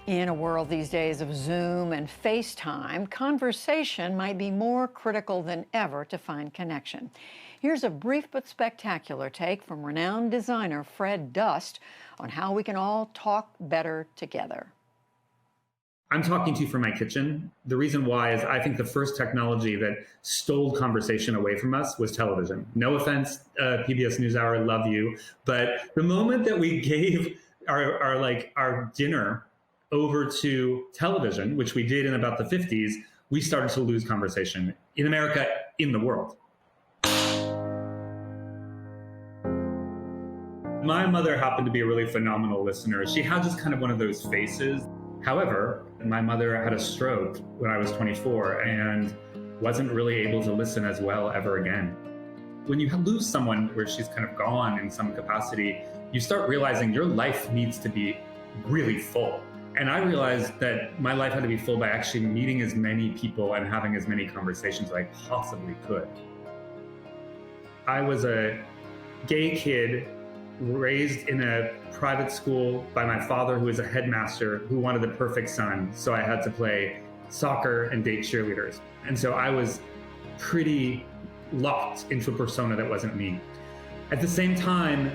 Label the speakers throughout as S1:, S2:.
S1: In a world these days of Zoom and FaceTime, conversation might be more critical than ever to find connection. Here's a brief but spectacular take from renowned designer Fred Dust on how we can all talk better together.
S2: I'm talking to you from my kitchen. The reason why is I think the first technology that stole conversation away from us was television. No offense, PBS NewsHour, love you. But the moment that we gave our dinner over to television, which we did in about the 50s, we started to lose conversation in America, in the world. My mother happened to be a really phenomenal listener. She had just kind of one of those faces. However, my mother had a stroke when I was 24 and wasn't really able to listen as well ever again. When you lose someone where she's kind of gone in some capacity, you start realizing your life needs to be really full. And I realized that my life had to be full by actually meeting as many people and having as many conversations as I possibly could. I was a gay kid raised in a private school by my father, who was a headmaster who wanted the perfect son. So I had to play soccer and date cheerleaders. And so I was pretty locked into a persona that wasn't me. At the same time,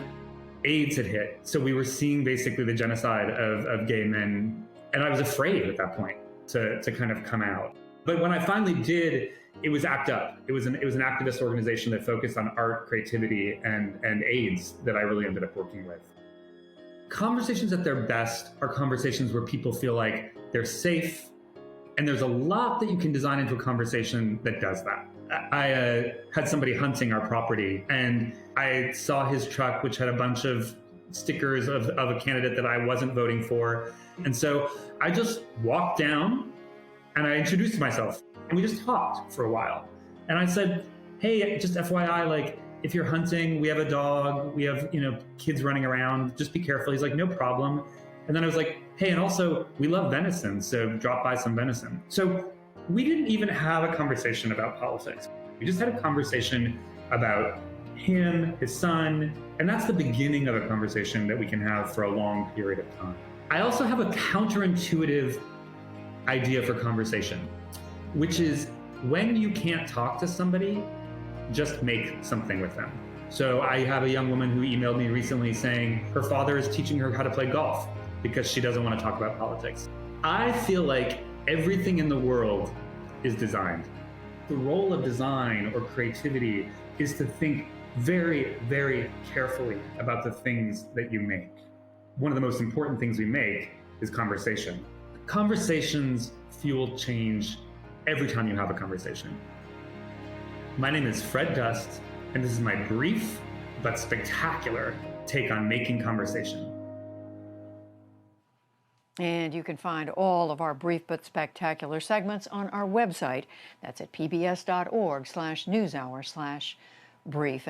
S2: AIDS had hit. So we were seeing basically the genocide of gay men. And I was afraid at that point to kind of come out. But when I finally did, it was ACT UP. It was an activist organization that focused on art, creativity, and AIDS that I really ended up working with. Conversations at their best are conversations where people feel like they're safe, and there's a lot that you can design into a conversation that does that. I had somebody hunting our property, and I saw his truck, which had a bunch of stickers of a candidate that I wasn't voting for. And so I just walked down and I introduced myself, and we just talked for a while. And I said, hey, just FYI, like, if you're hunting, we have a dog, we have, kids running around, just be careful. He's like, no problem. And then I was like, hey, and also we love venison, so drop by some venison. So we didn't even have a conversation about politics. We just had a conversation about him, his son, and that's the beginning of a conversation that we can have for a long period of time. I also have a counterintuitive idea for conversation, which is when you can't talk to somebody, just make something with them. So I have a young woman who emailed me recently saying her father is teaching her how to play golf because she doesn't want to talk about politics. I feel like everything in the world is designed. The role of design or creativity is to think very, very carefully about the things that you make. One of the most important things we make is conversation. Conversations fuel change every time you have a conversation. My name is Fred Dust, and this is my brief but spectacular take on making conversation.
S1: And you can find all of our brief but spectacular segments on our website. That's at pbs.org/newshour/brief.